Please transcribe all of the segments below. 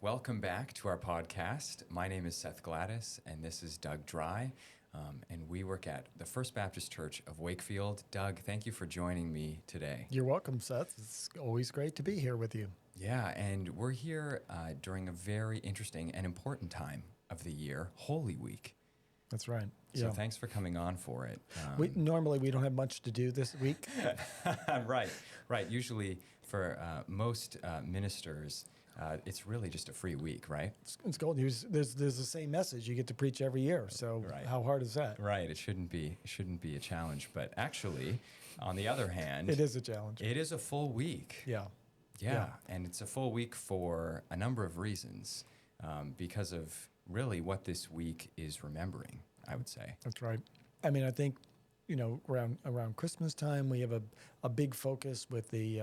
welcome back to our podcast. My name is Seth Gladys, and this is Doug Dry, and we work at the First Baptist Church of Wakefield. Doug, thank you for joining me today. You're welcome, Seth. It's always great to be here with you. Yeah, and we're here during a very interesting and important time of the year, Holy Week. That's right. So thanks for coming on for it. Normally we don't have much to do this week. Right. Usually for most ministers, it's really just a free week, right? It's gold news. There's the same message you get to preach every year. So Right. How hard is that? Right. It shouldn't be a challenge. But actually, on the other hand, It is a challenge. it is a full week. Yeah. Yeah, and it's a full week for a number of reasons, because of really what this week is remembering, I would say. That's right. I mean, I think, around Christmas time, we have a big focus with the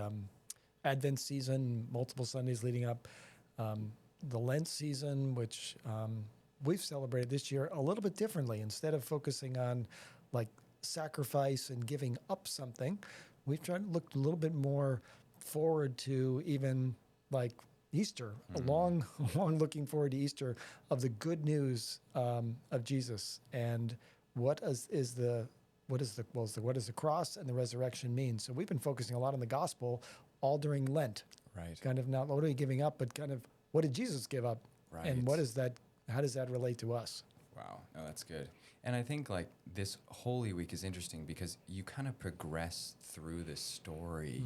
Advent season, multiple Sundays leading up, the Lent season, which we've celebrated this year a little bit differently. Instead of focusing on like sacrifice and giving up something, we've tried to look a little bit more forward to even like Easter, a long looking forward to Easter of the good news of Jesus and what does the cross and the resurrection mean. So we've been focusing a lot on the gospel all during Lent. Right. Kind of not what are we giving up, but kind of what did Jesus give up, Right. and what is that? How does that relate to us? Wow. No, that's good. And I think like this Holy Week is interesting because you kind of progress through the story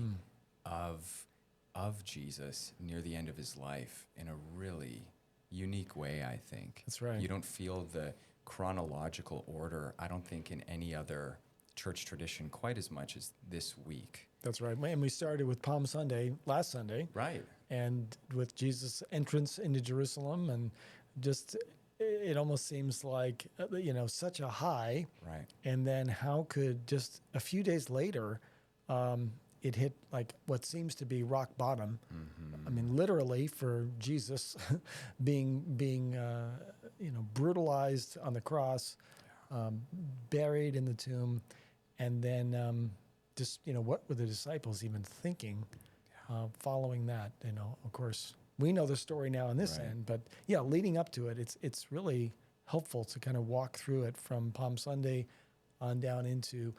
of Jesus near the end of his life in a really unique way, I think. That's right. You don't feel the chronological order, I don't think, in any other church tradition quite as much as this week. That's right. And we started with Palm Sunday last Sunday. Right. And with Jesus' entrance into Jerusalem, and just it almost seems like such a high. Right. And then how could just a few days later, it hit like what seems to be rock bottom. Mm-hmm. I mean, literally for Jesus being brutalized on the cross, buried in the tomb, and then what were the disciples even thinking following that? Of course, we know the story now on this Right. end, but leading up to it, it's really helpful to kind of walk through it from Palm Sunday on down into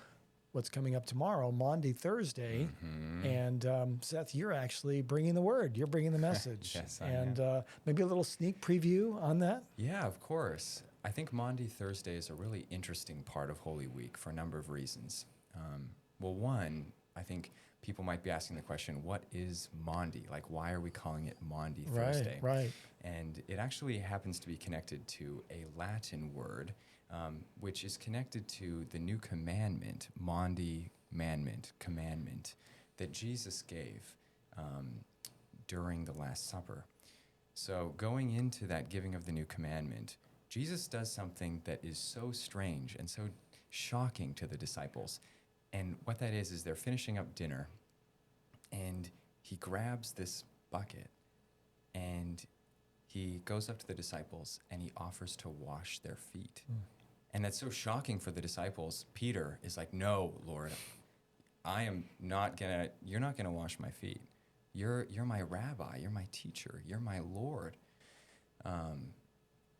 what's coming up tomorrow, Maundy Thursday. Mm-hmm. And Seth, you're actually bringing the word. You're bringing the message. Yes, I and am. Maybe a little sneak preview on that. Yeah, of course. I think Maundy Thursday is a really interesting part of Holy Week for a number of reasons. Well, one, I think people might be asking the question, what is Maundy? Like, why are we calling it Maundy Thursday? Right. And it actually happens to be connected to a Latin word, which is connected to the new commandment, Maundy, commandment, that Jesus gave during the Last Supper. So going into that giving of the new commandment, Jesus does something that is so strange and so shocking to the disciples. And what that is they're finishing up dinner, and he grabs this bucket, and he goes up to the disciples, and he offers to wash their feet. And that's so shocking for the disciples. Peter is like, "No, Lord, you're not gonna wash my feet. You're my rabbi, you're my teacher, you're my Lord."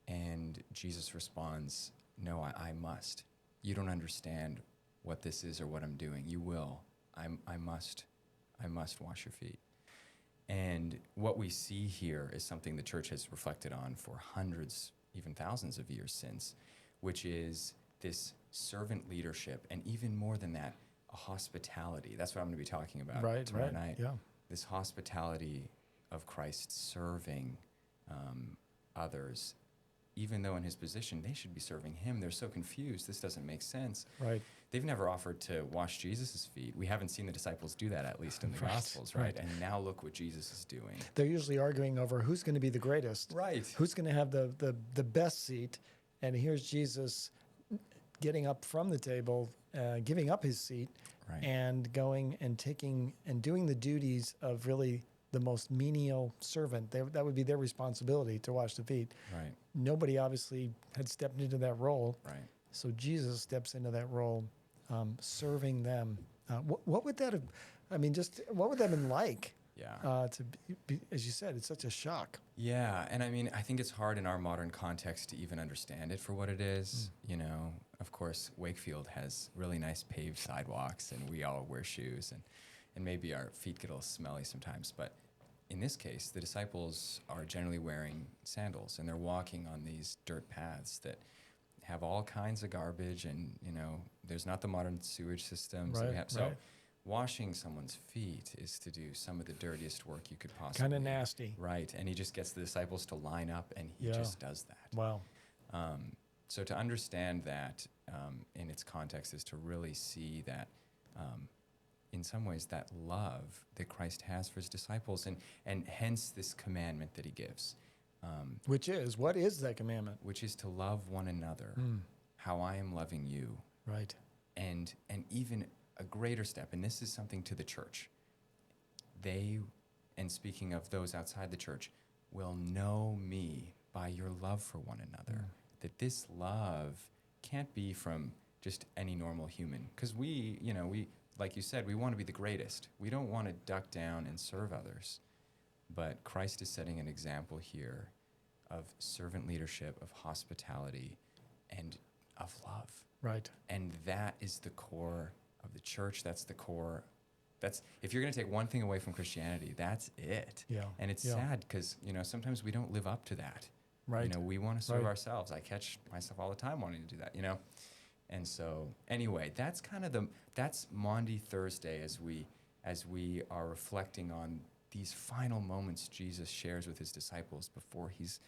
And Jesus responds, "No, I must. You don't understand what this is or what I'm doing. You will. I must wash your feet." And what we see here is something the church has reflected on for hundreds, even thousands of years since, which is this servant leadership, and even more than that, a hospitality. That's what I'm going to be talking about tomorrow night. Yeah. This hospitality of Christ serving others, even though in his position they should be serving him. They're so confused. This doesn't make sense. Right. They've never offered to wash Jesus' feet. We haven't seen the disciples do that, at least in the Gospels, right? And now look what Jesus is doing. They're usually arguing over who's going to be the greatest. Right. Who's going to have the best seat. And here's Jesus getting up from the table, giving up his seat, Right. and going and taking and doing the duties of really the most menial servant. That would be their responsibility, to wash the feet. Right. Nobody obviously had stepped into that role. Right. So Jesus steps into that role, serving them. What would that have, what would that have been like Yeah. As you said, it's such a shock. Yeah, and I mean, I think it's hard in our modern context to even understand it for what it is. You know, of course, Wakefield has really nice paved sidewalks, and we all wear shoes, and maybe our feet get a little smelly sometimes. But in this case, the disciples are generally wearing sandals, and they're walking on these dirt paths that have all kinds of garbage, and you know, there's not the modern sewage systems that we have. So washing someone's feet is to do some of the dirtiest work you could possibly. Kind of nasty. Right, and he just gets the disciples to line up, and he just does that. Wow. So to understand that in its context is to really see that in some ways that love that Christ has for his disciples, and hence this commandment that he gives. What is that commandment? Which is to love one another, how I am loving you. Right. And even a greater step, and this is something to the church. They, and speaking of those outside the church, will know me by your love for one another. That this love can't be from just any normal human. Because we, like you said, we want to be the greatest. We don't want to duck down and serve others. But Christ is setting an example here of servant leadership, of hospitality, and of love. Right. And that is the core of the church. That's the core. If you're going to take one thing away from Christianity, that's it. Yeah. And it's sad because, sometimes we don't live up to that. Right. We want to serve ourselves. I catch myself all the time wanting to do that, And so anyway, that's kind of that's Maundy Thursday as we are reflecting on these final moments Jesus shares with his disciples before he's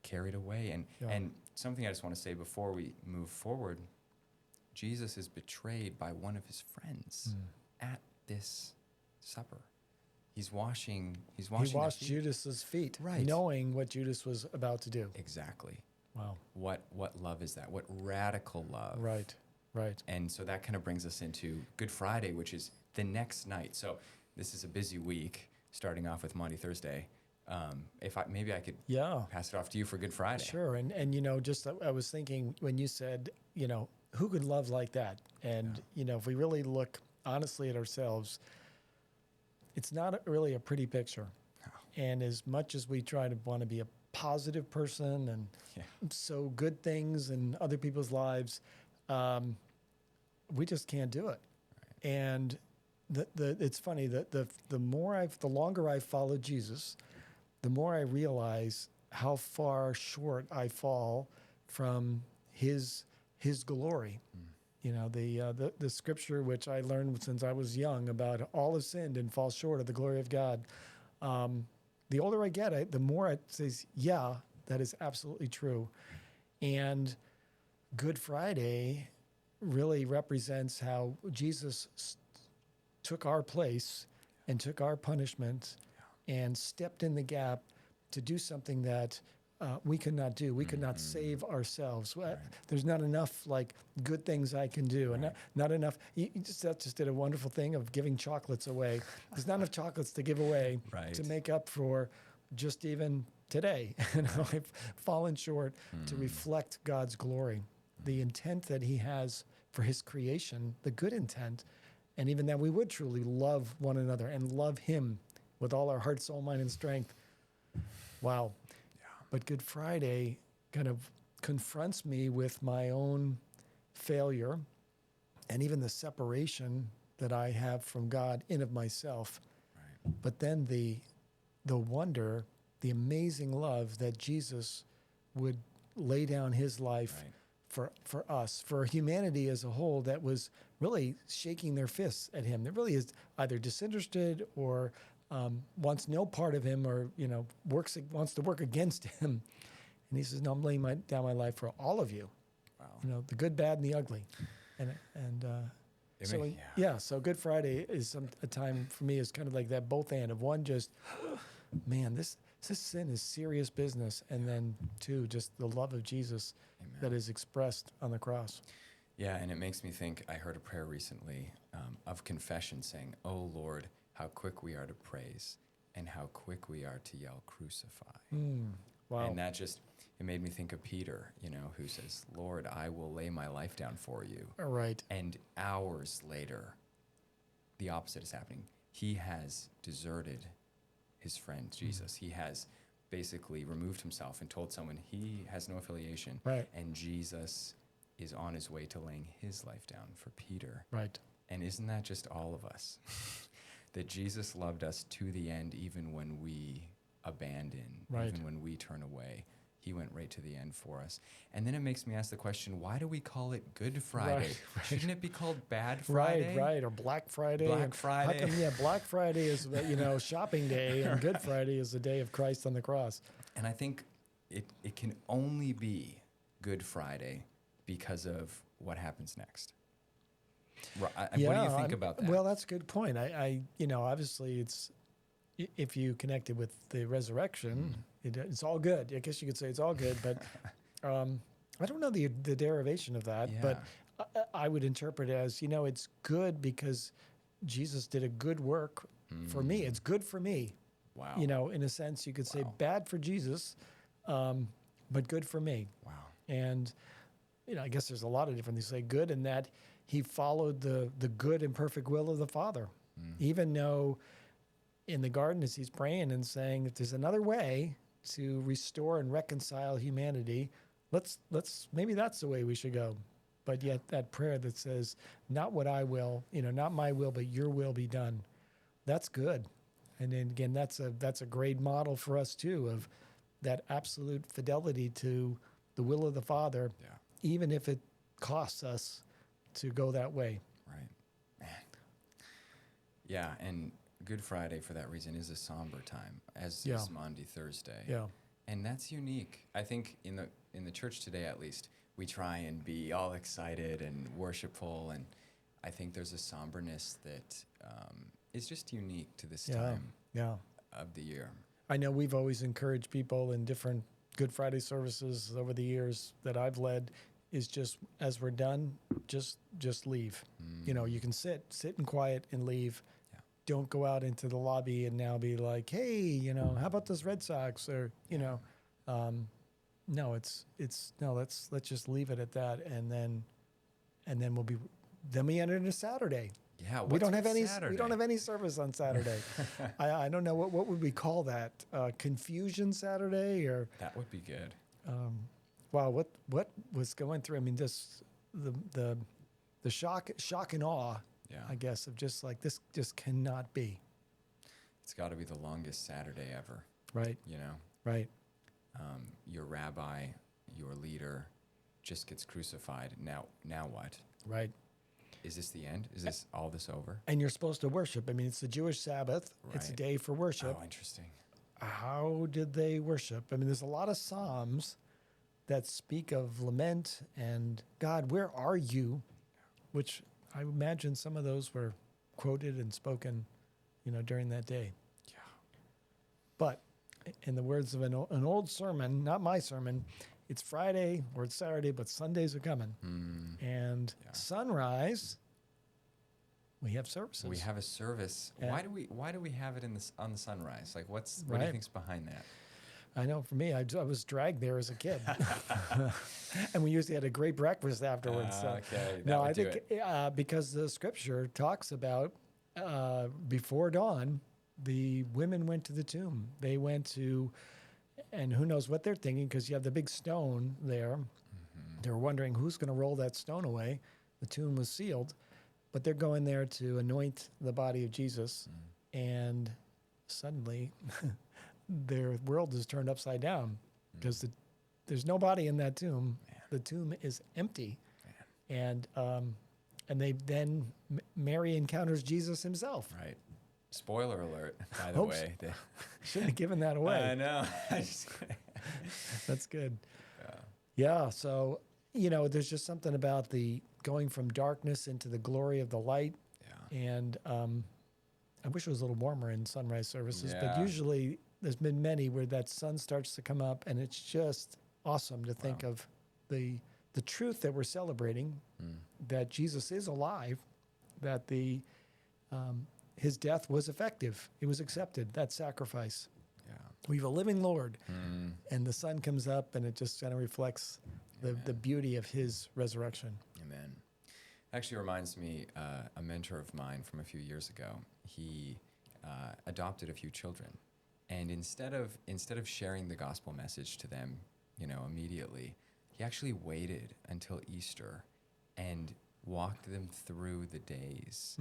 carried away. And something I just want to say before we move forward, Jesus is betrayed by one of his friends at this supper. He washed Judas's feet, right, knowing what Judas was about to do. Exactly. Wow. What love is that? What radical love. Right. And so that kind of brings us into Good Friday, which is the next night. So this is a busy week, starting off with Maundy Thursday. Maybe I could pass it off to you for Good Friday. Sure. And I was thinking when you said, who could love like that? And, if we really look honestly at ourselves, it's not really a pretty picture. No. And as much as we try to want to be a positive person and sow good things in other people's lives, we just can't do it. Right. And it's funny that the longer I follow Jesus, the more I realize how far short I fall from his glory. The scripture which I learned since I was young about all have sinned and fall short of the glory of God. The older I get, the more it says, that is absolutely true. And Good Friday really represents how Jesus took our place and took our punishment and stepped in the gap to do something that we could not do. We could not save ourselves. Right. There's not enough good things I can do, and not enough. Seth just did a wonderful thing of giving chocolates away. There's not enough chocolates to give away to make up for just even today. I've fallen short to reflect God's glory, the intent that he has for his creation, the good intent, and even that we would truly love one another and love him with all our heart, soul, mind, and strength. Wow. Yeah. But Good Friday kind of confronts me with my own failure and even the separation that I have from God in of myself. Right. But then the wonder, the amazing love that Jesus would lay down his life for us, for humanity as a whole, that was really shaking their fists at him. That really is either disinterested or wants no part of him, or wants to work against him. And he says, "No, I'm laying down my life for all of you." Wow. The good, bad, and the ugly. So Good Friday is a time for me is kind of like that both and of one, just man, this sin is serious business, and then two, just the love of Jesus that is expressed on the cross. Yeah, and it makes me think. I heard a prayer recently of confession saying, "Oh Lord, how quick we are to praise, and how quick we are to yell crucify." Wow. And that it made me think of Peter, who says, "Lord, I will lay my life down for you." All right. And hours later, the opposite is happening. He has deserted his friend Jesus. He has basically removed himself and told someone he has no affiliation. Right. And Jesus is on his way to laying his life down for Peter. Right. And isn't that just all of us? That Jesus loved us to the end, even when we abandon, Right. even when we turn away. He went right to the end for us. And then it makes me ask the question, why do we call it Good Friday? Right. Shouldn't it be called Bad Friday? Right, or Black Friday. Black And Friday. How come, Black Friday is, shopping day, and Good Friday is the day of Christ on the cross. And I think it can only be Good Friday because of what happens next. What do you think about that? Well, that's a good point. Obviously if you connect it with the resurrection, it's all good. I guess you could say it's all good, but I don't know the derivation of that, but I would interpret it as, it's good because Jesus did a good work for me. It's good for me. Wow. In a sense, you could say bad for Jesus, but good for me. Wow. And, I guess there's a lot of different things. Say good in that he followed the good and perfect will of the Father, even though in the garden as he's praying and saying, if there's another way to restore and reconcile humanity, maybe that's the way we should go. But yet that prayer that says, not what I will, not my will, but your will be done. That's good. And then again, that's a great model for us too, of that absolute fidelity to the will of the Father, even if it costs us to go that way. Right. Man. Yeah, and Good Friday, for that reason, is a somber time, as is Maundy Thursday. Yeah. And that's unique. I think in the church today, at least, we try and be all excited and worshipful, and I think there's a somberness that is just unique to this time of the year. I know we've always encouraged people in different Good Friday services over the years that I've led, is just, as we're done, just leave. You can sit in quiet and leave. Don't go out into the lobby and now be like, hey, how about those Red Sox? Or, no, let's just leave it at that. And then we enter into Saturday. Yeah. We don't have Saturday? any service on Saturday. I don't know what would we call that? Confusion Saturday, or that would be good. Wow. What was going through? I mean, just the shock and awe. Yeah. I guess of just like, this just cannot be. It's got to be the longest Saturday ever. Right. Right. Your rabbi, your leader, just gets crucified. Now what? Right. Is this the end? Is all this over? And you're supposed to worship. I mean, it's the Jewish Sabbath. Right. It's a day for worship. Oh, interesting. How did they worship? I mean, there's a lot of Psalms that speak of lament and God, where are you? Which I imagine some of those were quoted and spoken, during that day. Yeah. But in the words of an old sermon, not my sermon, it's Friday or it's Saturday, but Sundays are coming. And sunrise, we have services. We have a service. And why do we have it on the sunrise? Like, what do you think's behind that? I know for me, I was dragged there as a kid. And we usually had a great breakfast afterwards. Okay. No, I think because the scripture talks about before dawn, the women went to the tomb. They went to, and who knows what they're thinking, because you have the big stone there. They were wondering who's going to roll that stone away. The tomb was sealed, but they're going there to anoint the body of Jesus. And suddenly their world is turned upside down because there's no body in that tomb. Man. The tomb is empty. Man. And they then Mary encounters Jesus himself. Right. Spoiler alert, by the way. Shouldn't have given that away. I know. That's good. Yeah. So, there's just something about the going from darkness into the glory of the light. Yeah. And I wish it was a little warmer in sunrise services, but usually there's been many where that sun starts to come up, and it's just awesome to think of the truth that we're celebrating, that Jesus is alive, that his death was effective. It was accepted, that sacrifice. Yeah. We have a living Lord, and the sun comes up, and it just kind of reflects the beauty of his resurrection. Amen. Actually reminds me, a mentor of mine from a few years ago, he adopted a few children. And instead of sharing the gospel message to them, immediately, he actually waited until Easter and walked them through the days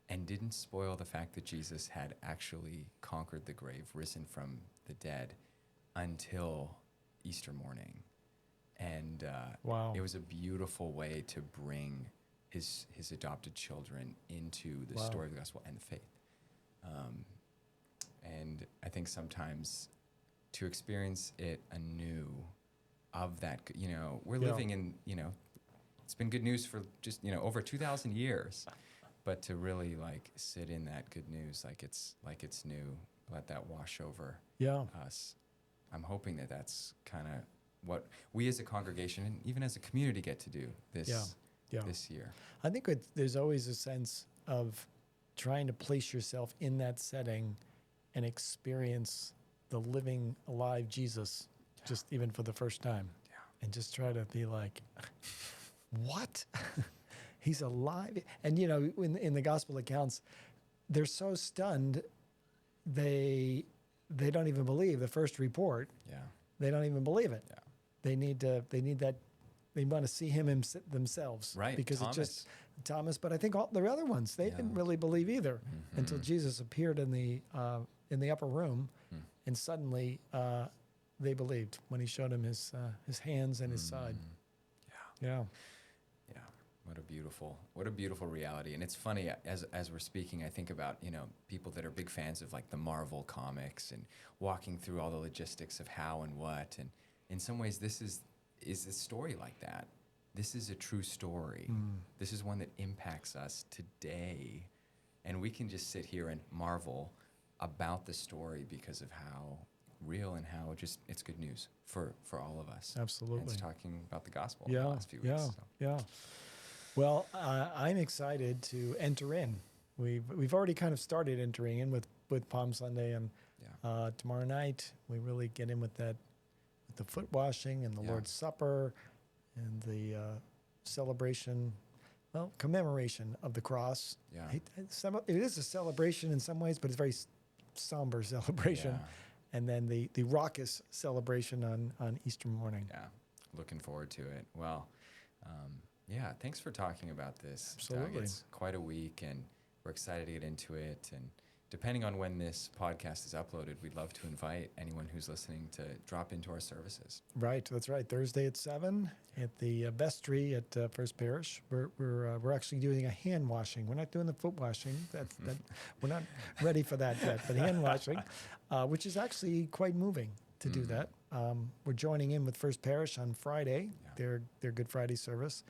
and didn't spoil the fact that Jesus had actually conquered the grave, risen from the dead until Easter morning. And Wow. it was a beautiful way to bring his adopted children into the Wow. story of the gospel and the faith. And I think sometimes to experience it anew of that, we're Yeah. living in, it's been good news for just, over 2,000 years, but to really like sit in that good news, like it's new, let that wash over Yeah. us. I'm hoping that that's kind of what we as a congregation and even as a community get to do this year. I think there's always a sense of trying to place yourself in that setting and experience the living, alive Jesus, just even for the first time. Yeah. And just try to be like, what? He's alive? And, in the gospel accounts, they're so stunned, they don't even believe the first report. Yeah. They don't even believe it. Yeah. They need that. They want to see him themselves. Right. Because Thomas. it's just Thomas. But I think all the other ones, they didn't really believe either until Jesus appeared in the upper room, and suddenly they believed when he showed him his hands and his side. Yeah. Yeah. What a beautiful reality. And it's funny, as we're speaking, I think about, people that are big fans of like the Marvel comics and walking through all the logistics of how and what. And in some ways, this is a story like that. This is a true story. This is one that impacts us today. And we can just sit here and marvel about the story because of how real and how it's good news for all of us. Absolutely. And it's talking about the gospel Yeah. in the last few weeks. So. Yeah. Well, I'm excited to enter in. We've already kind of started entering in with Palm Sunday, and tomorrow night we really get in with that, with the foot washing and the Lord's Supper, and the celebration, commemoration of the cross. Yeah. It is a celebration in some ways, but it's a very somber celebration. Yeah. And then the raucous celebration on Easter morning. Yeah, looking forward to it. Well, thanks for talking about this, Absolutely. Doug. It's quite a week, and we're excited to get into it. And depending on when this podcast is uploaded, we'd love to invite anyone who's listening to drop into our services. Right, that's right. Thursday at 7 at the vestry at First Parish. We're actually doing a hand washing. We're not doing the foot washing. We're not ready for that yet. But hand washing, which is actually quite moving to do that. We're joining in with First Parish on Friday. Their Good Friday service.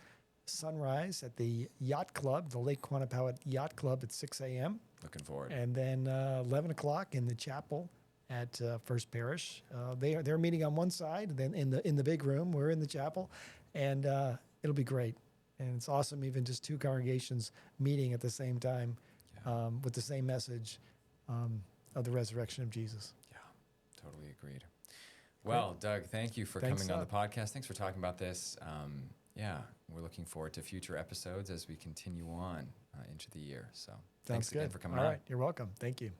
Sunrise at the Yacht Club, the Lake Quannapowitt Yacht Club at 6 a.m. Looking forward. And then 11 o'clock in the chapel at First Parish. They're meeting on one side, then in the big room. We're in the chapel, and it'll be great. And it's awesome, even just two congregations meeting at the same time with the same message of the resurrection of Jesus. Yeah, totally agreed. Well, Doug, thank you for Thanks, coming on the Seth. podcast. Thanks for talking about this. We're looking forward to future episodes as we continue on into the year. So thanks again for coming on. All right, you're welcome. Thank you.